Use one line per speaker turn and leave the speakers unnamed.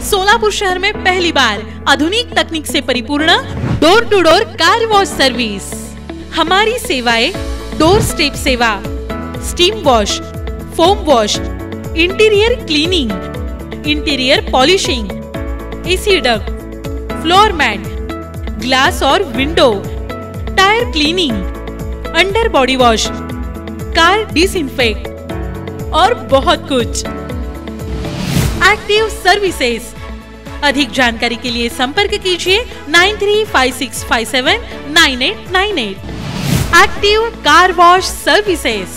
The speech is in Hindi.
सोलापुर शहर में पहली बार आधुनिक तकनीक से परिपूर्ण door to door car wash service. हमारी सेवाएं डोर स्टेप सेवा, steam wash, foam wash, interior cleaning, interior polishing, AC duct, floor mat, glass और window, tyre cleaning, under body wash, car disinfect और बहुत कुछ। Active services. अधिक जानकारी के लिए संपर्क कीजिए 9356579898। Active car wash services.